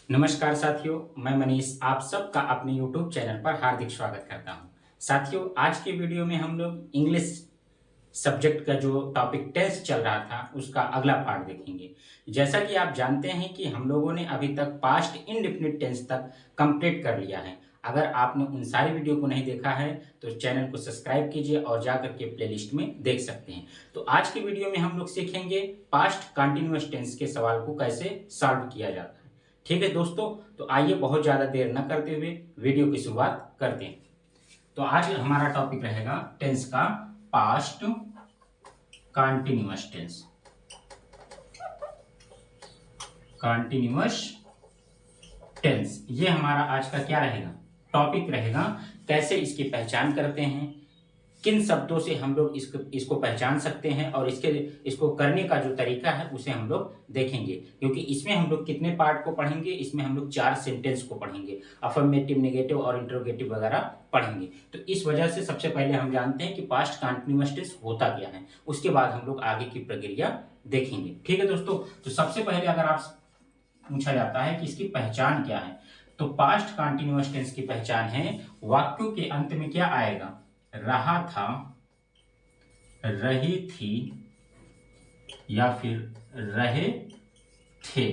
नमस्कार साथियों, मैं मनीष आप सबका अपने YouTube चैनल पर हार्दिक स्वागत करता हूं। साथियों, आज के वीडियो में हम लोग इंग्लिश सब्जेक्ट का जो टॉपिक टेंस चल रहा था उसका अगला पार्ट देखेंगे। जैसा कि आप जानते हैं कि हम लोगों ने अभी तक पास्ट इंडेफिनिट टेंस तक कंप्लीट कर लिया है। अगर आपने उन सारी वीडियो को नहीं देखा है तो चैनल को सब्सक्राइब कीजिए और जाकर के प्लेलिस्ट में देख सकते हैं। तो आज की वीडियो में हम लोग सीखेंगे पास्ट कंटिन्यूअस टेंस के सवाल को कैसे सॉल्व किया जाता है। ठीक है दोस्तों, तो आइए बहुत ज्यादा देर न करते हुए वीडियो की शुरुआत करते हैं। तो आज हमारा टॉपिक रहेगा टेंस का past continuous tense. Continuous tense ये हमारा आज का क्या रहेगा, टॉपिक रहेगा। कैसे इसकी पहचान करते हैं, किन शब्दों से हम लोग इसको पहचान सकते हैं और इसको करने का जो तरीका है उसे हम लोग देखेंगे। क्योंकि इसमें हम लोग कितने पार्ट को पढ़ेंगे, इसमें हम लोग 4 सेंटेंस को पढ़ेंगे, अफर्मेटिव, नेगेटिव और इंटरोगेटिव वगैरह पढ़ेंगे। तो इस वजह से सबसे पहले हम जानते हैं कि पास्ट कंटिन्यूअस टेंस होता क्या है, उसके बाद हम लोग आगे की प्रक्रिया देखेंगे। ठीक है दोस्तों, तो सबसे पहले अगर आप पूछा जाता है कि इसकी पहचान क्या है, तो पास्ट कंटिन्यूअस टेंस की पहचान है वाक्यों के अंत में क्या आएगा, रहा था, रही थी या फिर रहे थे।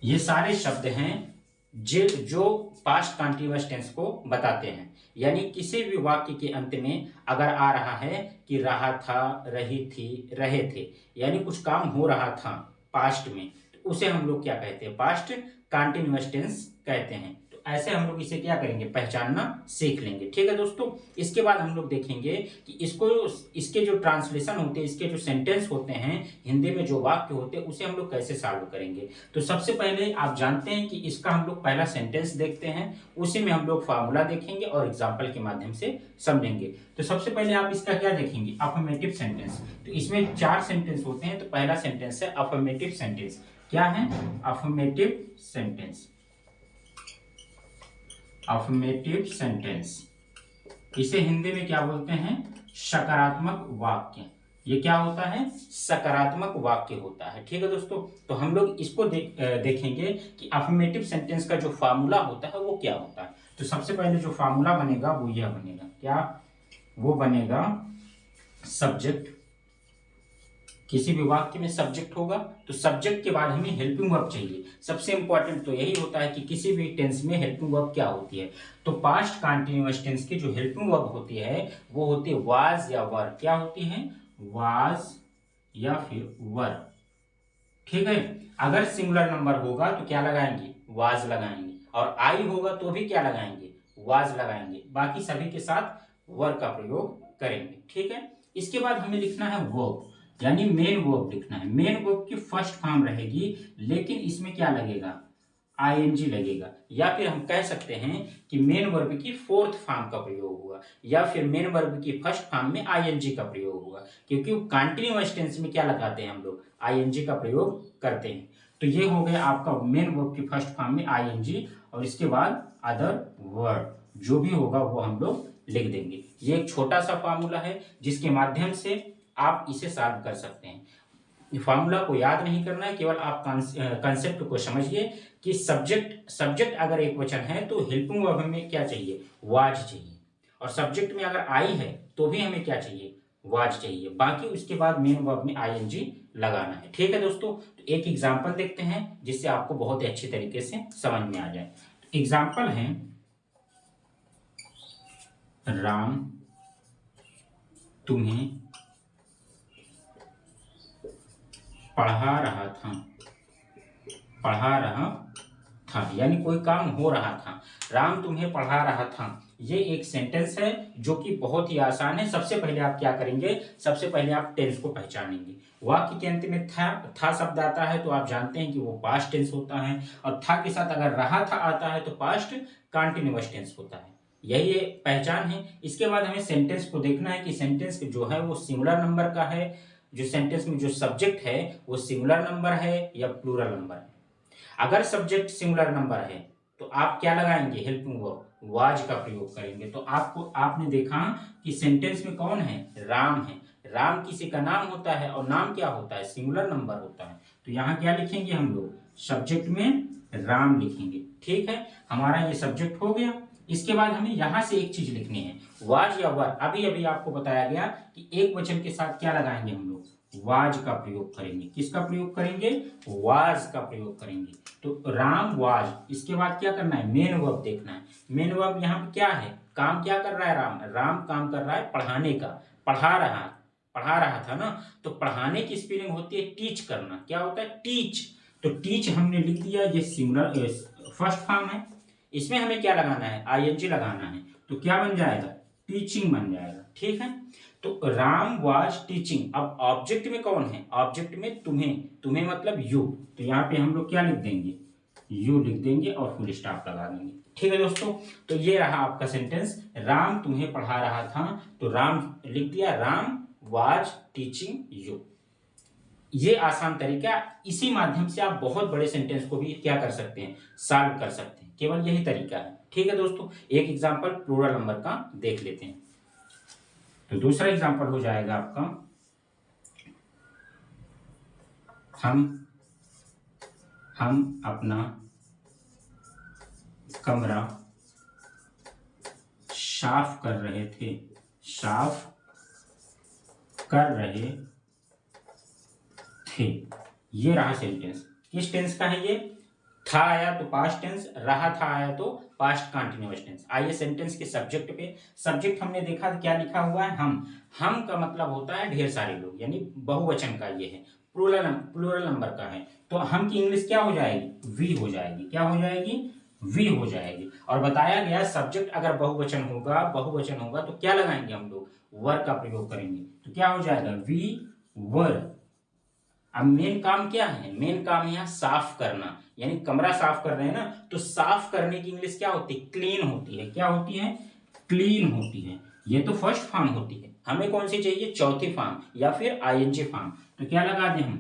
ये सारे शब्द हैं जो पास्ट कंटिन्यूअस टेंस को बताते हैं। यानी किसी भी वाक्य के अंत में अगर आ रहा है कि रहा था, रही थी, रहे थे, यानी कुछ काम हो रहा था पास्ट में, तो उसे हम लोग क्या कहते हैं, पास्ट कंटिन्यूअस टेंस कहते हैं। तो ऐसे हम लोग इसे क्या करेंगे, पहचानना सीख लेंगे। ठीक है दोस्तों, इसके बाद हम लोग देखेंगे कि इसके जो ट्रांसलेशन होते हैं, इसके जो सेंटेंस होते हैं, हिंदी में जो वाक्य होते हैं, उसे हम लोग कैसे सॉल्व करेंगे। तो सबसे पहले आप जानते हैं कि इसका हम लोग पहला सेंटेंस देखते हैं, उसी में हम लोग फार्मूला देखेंगे और एग्जाम्पल के माध्यम से समझेंगे। तो सबसे पहले आप इसका क्या देखेंगे, अफर्मेटिव सेंटेंस। तो इसमें 4 सेंटेंस होते हैं। तो पहला सेंटेंस है अफर्मेटिव सेंटेंस। क्या है, अफर्मेटिव सेंटेंस। अफर्मेटिव सेंटेंस, इसे हिंदी में क्या बोलते हैं, सकारात्मक वाक्य। ये क्या होता है, सकारात्मक वाक्य होता है। ठीक है दोस्तों, तो हम लोग इसको देखेंगे कि अफर्मेटिव सेंटेंस का जो फार्मूला होता है वो क्या होता है। तो सबसे पहले जो फार्मूला बनेगा वो यह बनेगा, क्या, वो बनेगा सब्जेक्ट। किसी भी वाक्य में सब्जेक्ट होगा तो सब्जेक्ट के बाद हमें हेल्पिंग वर्ब चाहिए। सबसे इंपॉर्टेंट तो यही होता है कि किसी भी टेंस में हेल्पिंग वर्ब क्या होती है। तो पास्ट कंटिन्यूअस टेंस की जो हेल्पिंग वर्ब होती है वो होती है वाज या वर। क्या होती है, वाज या फिर वर। ठीक है, अगर सिंगुलर नंबर होगा तो क्या लगाएंगे, वाज लगाएंगे, और आई होगा तो भी क्या लगाएंगे, वाज लगाएंगे। बाकी सभी के साथ वर का प्रयोग करेंगे। ठीक है, इसके बाद हमें लिखना है वर्ब, यानी मेन वर्ब लिखना है। मेन वर्ब की फर्स्ट फॉर्म रहेगी, लेकिन इसमें क्या लगेगा, आईएनजी लगेगा। या फिर हम कह सकते हैं कि मेन वर्ब की फोर्थ फॉर्म का प्रयोग हुआ, या फिर मेन वर्ब की फर्स्ट फॉर्म में आईएनजी का प्रयोग हुआ। क्योंकि कंटिन्यूअस टेंस में क्या लगाते हैं हम लोग, आईएनजी का प्रयोग करते हैं। तो ये हो गया आपका मेन वर्ब की फर्स्ट फॉर्म में आईएनजी, और इसके बाद अदर वर्ड जो भी होगा वो हम लोग लिख देंगे। ये एक छोटा सा फॉर्मूला है जिसके माध्यम से आप इसे सॉल्व कर सकते हैं। फॉर्मूला को याद नहीं करना है, केवल आप कंसेप्ट को समझिए कि सब्जेक्ट अगर एक वचन है तो हेल्पिंग वर्ब हमें क्या चाहिए, वाज चाहिए। और सब्जेक्ट में अगर आई है तो भी हमें क्या चाहिए, वाज चाहिए। बाकी उसके बाद मेन वर्ब में आईएनजी लगाना है। ठीक है दोस्तों, तो एक एग्जांपल देखते हैं जिससे आपको बहुत ही अच्छी तरीके से समझ में आ जाए। एग्जाम्पल है, राम तुम्हें पढ़ा रहा था। पढ़ा रहा था यानी कोई काम हो रहा था। राम तुम्हें पढ़ा रहा था, ये एक सेंटेंस है जो कि बहुत ही आसान है। सबसे पहले आप क्या करेंगे, सबसे पहले आप टेंस को पहचानेंगे। वाक्य के अंत में था शब्द आता है तो आप जानते हैं कि वो पास्ट टेंस होता है, और था के साथ अगर रहा था आता है तो पास्ट कंटिन्यूअस टेंस होता है। यही पहचान है। इसके बाद हमें सेंटेंस को देखना है कि सेंटेंस जो है वो सिंगुलर नंबर का है, जो सेंटेंस में जो सब्जेक्ट है वो सिंगुलर नंबर है या प्लूरल नंबर है। अगर सब्जेक्ट सिंगुलर नंबर है तो आप क्या लगाएंगे, हेल्पिंग वर्ब वाज का प्रयोग करेंगे। तो आपने देखा कि सेंटेंस में कौन है, राम है। राम किसी का नाम होता है और नाम क्या होता है, सिंगुलर नंबर होता है। तो यहाँ क्या लिखेंगे हम लोग, सब्जेक्ट में राम लिखेंगे। ठीक है, हमारा ये सब्जेक्ट हो गया। इसके बाद हमें यहां से एक चीज लिखनी है, वाज या वर। अभी अभी आपको बताया गया कि एक वचन के साथ क्या लगाएंगे हम लोग, वाज का प्रयोग करेंगे। किसका प्रयोग करेंगे, वाज का प्रयोग करेंगे। तो राम वाज, इसके बाद क्या करना है, मेन वर्ब देखना है। मेन वर्ब यहाँ पे क्या है, काम क्या कर रहा है, राम राम काम कर रहा है पढ़ाने का, पढ़ा रहा था ना। तो पढ़ाने की स्पेलिंग होती है टीच करना। क्या होता है, टीच। तो टीच हमने लिख दिया, ये सिंगुलर फर्स्ट फॉर्म है। इसमें हमें क्या लगाना है, आईएनजी लगाना है। तो क्या बन जाएगा, टीचिंग बन जाएगा। ठीक है, तो राम वाज टीचिंग। अब ऑब्जेक्ट में कौन है, ऑब्जेक्ट में तुम्हें मतलब यू। तो यहाँ पे हम लोग क्या लिख देंगे, यू लिख देंगे और फुल स्टॉप लगा देंगे। ठीक है दोस्तों, तो ये रहा आपका सेंटेंस, राम तुम्हें पढ़ा रहा था। तो राम लिख दिया, राम वाज टीचिंग यू। ये आसान तरीका, इसी माध्यम से आप बहुत बड़े सेंटेंस को भी क्या कर सकते हैं, सॉल्व कर सकते हैं। केवल यही तरीका है। ठीक है दोस्तों, एक एग्जांपल प्लूरल नंबर का देख लेते हैं। तो दूसरा एग्जांपल हो जाएगा आपका, हम अपना कमरा साफ कर रहे थे, साफ कर रहे थे। ये रहा सेंटेंस। किस टेंस का है ये, था आया तो पास्ट टेंस, रहा था आया तो पास्ट कंटिन्यूअस टेंस। आइए सेंटेंस के सब्जेक्ट पे। सब्जेक्ट हमने देखा क्या लिखा हुआ है, हम का मतलब होता है ढेर सारे लोग, यानी बहुवचन का ये है, प्लूरल नंबर का है। तो हम की इंग्लिश क्या हो जाएगी, वी हो जाएगी। क्या हो जाएगी, वी हो जाएगी। और बताया गया सब्जेक्ट अगर बहुवचन होगा तो क्या लगाएंगे हम लोग, वर का प्रयोग करेंगे। तो क्या हो जाएगा, वी वर। अब मेन काम क्या है, मेन काम यहाँ साफ करना, यानी कमरा साफ कर रहे हैं ना। तो साफ करने की इंग्लिश क्या होती है, क्लीन होती है। क्या होती है, क्लीन होती है। ये तो फर्स्ट फॉर्म होती है, हमें कौन सी चाहिए, चौथी फॉर्म या फिर आईएनजी फॉर्म। तो क्या लगा दें हम,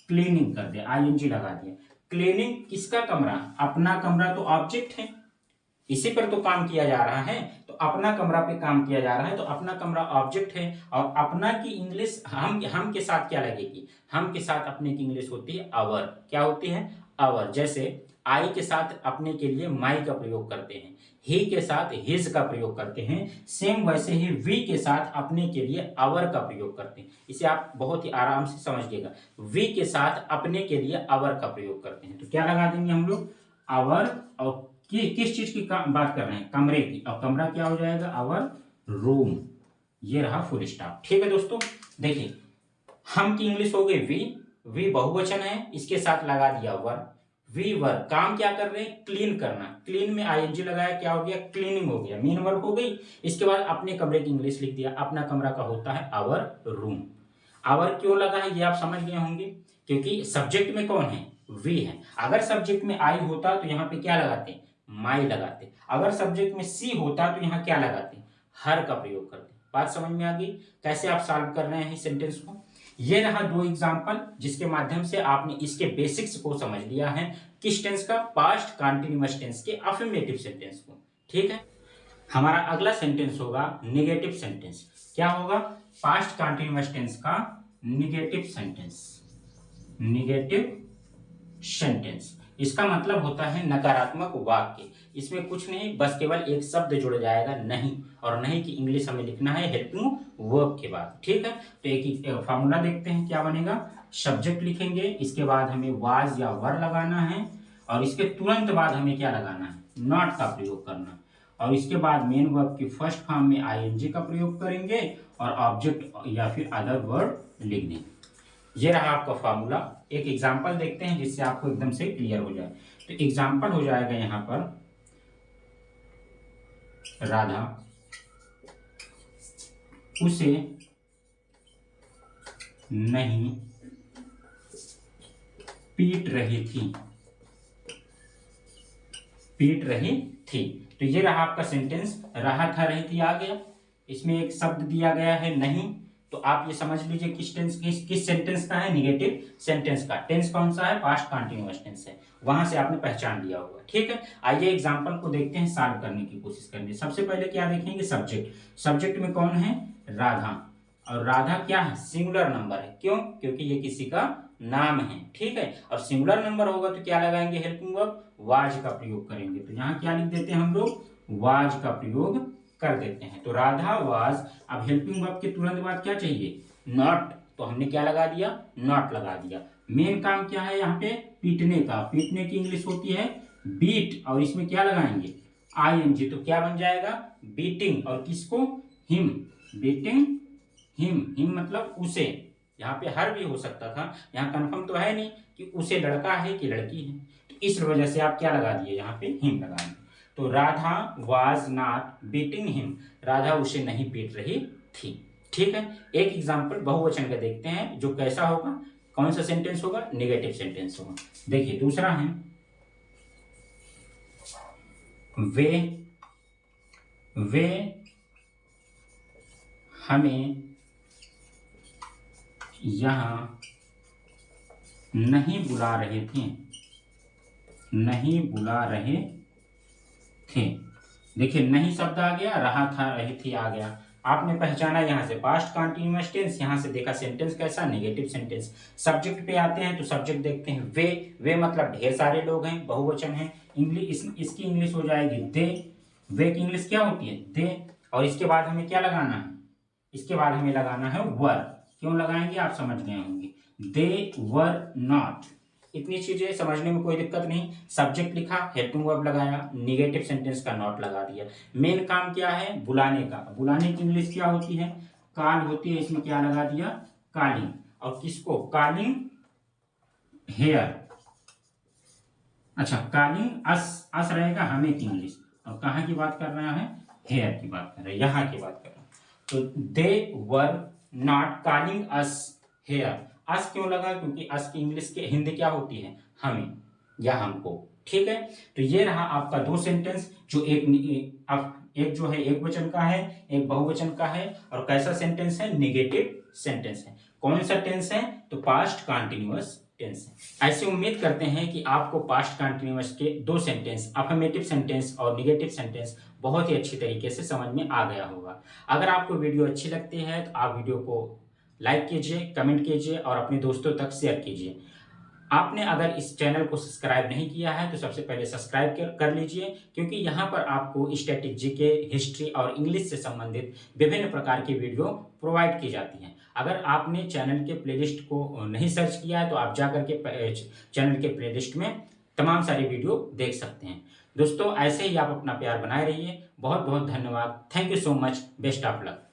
क्लीनिंग कर दे, आईएनजी लगा दिया। क्लीनिंग किसका कमरा, अपना कमरा तो ऑब्जेक्ट है, इसी पर तो काम किया जा रहा है। तो अपना कमरा पे काम किया जा रहा है, तो अपना कमरा ऑब्जेक्ट है। और अपना की इंग्लिश हम के साथ क्या लगेगी, हम के साथ अपने की इंग्लिश होती है अवर। क्या होती है, अवर। जैसे आई के साथ अपने के लिए माई का प्रयोग करते हैं, ही के साथ हिज का प्रयोग करते हैं। सेम वैसे ही वी के साथ अपने के लिए अवर का प्रयोग करते हैं। इसे आप बहुत ही आराम से समझिएगा, वी के साथ अपने के लिए अवर का प्रयोग करते हैं। तो क्या लगा देंगे हम लोग, अवर। और किस चीज की बात कर रहे हैं, कमरे की। और कमरा क्या हो जाएगा, अवर रूम। ये रहा फुल स्टॉप। ठीक है दोस्तों, देखिए हम की इंग्लिश हो गई वी बहुवचन है, इसके साथ लगा दिया वर। वी वर, काम क्या कर रहे हैं, क्लीन करना। क्लीन में आईएनजी लगाया, क्या हो गया, क्लीनिंग हो गया, मेन वर्ब हो गई। इसके बाद अपने कमरे की इंग्लिश लिख दिया, अपना कमरा का होता है आवर रूम। आवर क्यों लगा है ये आप समझ गए होंगे, क्योंकि सब्जेक्ट में कौन है, वी है। अगर सब्जेक्ट में आई होता तो यहाँ पे क्या लगाते, माई लगाते। अगर सब्जेक्ट में सी होता तो यहाँ क्या लगाते, हर का प्रयोग करते। बात समझ में आ गई, कैसे आप सॉल्व कर रहे हैं इस सेंटेंस को। ये रहा दो एग्जांपल, जिसके माध्यम से आपने इसके बेसिक्स को समझ लिया है। किस टेंस का, पास्ट कंटीन्यूअस टेंस के अफर्मेटिव सेंटेंस को। ठीक है, हमारा अगला सेंटेंस होगा नेगेटिव सेंटेंस। क्या होगा, पास्ट कंटीन्यूअस टेंस का नेगेटिव सेंटेंस। नेगेटिव सेंटेंस, इसका मतलब होता है नकारात्मक वाक्य। इसमें कुछ नहीं, बस केवल एक शब्द जुड़ जाएगा, नहीं। और नहीं की इंग्लिश हमें लिखना है हेल्पिंग वर्ब के बाद। ठीक है, तो एक फॉर्मूला देखते हैं क्या बनेगा। सब्जेक्ट लिखेंगे, इसके बाद हमें वाज या वर लगाना है, और इसके तुरंत बाद हमें क्या लगाना है, नॉट का प्रयोग करना। और इसके बाद मेन वर्ब की फर्स्ट फॉर्म में आईएनजी का प्रयोग करेंगे, और ऑब्जेक्ट या फिर अदर वर्ड लिख देंगे। ये रहा आपका फॉर्मूला। एक एग्जांपल देखते हैं जिससे आपको एकदम से क्लियर हो जाए। तो एग्जांपल हो जाएगा यहां पर, राधा उसे नहीं पीट रही थी। तो ये रहा आपका सेंटेंस, रहा था रही थी आ गया। इसमें एक शब्द दिया गया है नहीं, तो आप ये समझ लीजिए किस सेंटेंस का है, निगेटिव सेंटेंस का। टेंस कौन सा है, पास्ट कंटीन्यूअस टेंस है। वहां से आपने पहचान लिया होगा। ठीक है, आइए एग्जांपल को देखते हैं, सॉल्व करने की कोशिश करेंगे। सबसे पहले क्या देखेंगे, सब्जेक्ट। सब्जेक्ट में कौन है, राधा। और राधा क्या है, सिंगुलर नंबर है। क्यों, क्योंकि ये किसी का नाम है, ठीक है। और सिंगुलर नंबर होगा तो क्या लगाएंगे, हेल्पिंग वर्ब वाज का प्रयोग करेंगे। तो यहाँ क्या लिख देते हैं हम लोग, वाज का प्रयोग कर देते हैं। तो राधा वाज, अब हेल्पिंग वर्ब के तुरंत बाद क्या चाहिए, नॉट, तो हमने क्या लगा दिया, नॉट लगा दिया। मेन काम क्या है यहाँ पे, पीटने का। पीटने की इंग्लिश होती है बीट, और इसमें क्या लगाएंगे, आईएनजी, तो क्या बन जाएगा, बीटिंग। और किसको, हिम, बीटिंग हिम। हिम मतलब उसे, यहाँ पे हर भी हो सकता था, यहाँ कंफर्म तो है नहीं कि उसे लड़का है कि लड़की है, तो इस वजह से आप क्या लगा दिए, यहाँ पे हिम लगा दिए। तो Radha was not beating him, Radha उसे नहीं पीट रही थी, ठीक है। एक एग्जाम्पल बहुवचन का देखते हैं, जो कैसा होगा, कौन सा सेंटेंस होगा, नेगेटिव सेंटेंस होगा। देखिए दूसरा है, वे हमें यहाँ नहीं बुला रहे थे, नहीं बुला रहे थे। देखिए नहीं शब्द आ गया, रहा था रही थी आ गया। आपने पहचाना यहाँ से पास्ट कंटीन्यूअस टेंस, यहाँ से देखा सेंटेंस कैसा, नेगेटिव सेंटेंस। सब्जेक्ट पे आते हैं तो सब्जेक्ट देखते हैं, वे मतलब ढेर सारे लोग हैं, बहुवचन है। इंग्लिश, इसकी इंग्लिश हो जाएगी दे। वे की इंग्लिश क्या होती है, दे। और इसके बाद हमें क्या लगाना है, इसके बाद हमें लगाना है वर। क्यों लगाएंगे आप समझ गए होंगे, दे वर नॉट। इतनी चीजें समझने में कोई दिक्कत नहीं। सब्जेक्ट लिखा, हेल्पिंग वर्ब लगाया, नेगेटिव सेंटेंस का नॉट लगा दिया। मेन काम क्या है, बुलाने का। बुलाने की इंग्लिश क्या होती है, कॉल होती है, इसमें क्या लगा दिया, कॉलिंग। और किसको, कॉलिंग हेयर, अच्छा कॉलिंग अस, अस रहेगा हमें की इंग्लिश। और कहाँ की बात कर रहा है, हेयर की बात कर रहे हैं, यहाँ की बात कर रहे हैं। तो they were not calling us here. Us क्यों लगा, क्योंकि अस की इंग्लिश के हिंदी क्या होती है, हमें या हमको, ठीक है। तो ये रहा आपका दो सेंटेंस, जो एक जो है एक वचन का है, एक बहुवचन का है। और कैसा सेंटेंस है, नेगेटिव सेंटेंस है। कौन सा टेंस है, तो पास्ट कंटीन्यूअस टेंस है। ऐसे उम्मीद करते हैं कि आपको पास्ट कंटीन्यूअस के दो सेंटेंस, अफर्मेटिव सेंटेंस और नेगेटिव सेंटेंस बहुत ही अच्छी तरीके से समझ में आ गया होगा। अगर आपको वीडियो अच्छी लगती है तो आप वीडियो को लाइक कीजिए, कमेंट कीजिए और अपने दोस्तों तक शेयर कीजिए। आपने अगर इस चैनल को सब्सक्राइब नहीं किया है तो सबसे पहले सब्सक्राइब कर लीजिए, क्योंकि यहाँ पर आपको स्टैटिक जीके, हिस्ट्री और इंग्लिश से संबंधित विभिन्न प्रकार की वीडियो प्रोवाइड की जाती हैं। अगर आपने चैनल के प्लेलिस्ट को नहीं सर्च किया है तो आप जाकर के चैनल के प्लेलिस्ट में तमाम सारी वीडियो देख सकते हैं। दोस्तों ऐसे ही आप अपना प्यार बनाए रहिए। बहुत बहुत धन्यवाद। Thank you so much. Best of luck.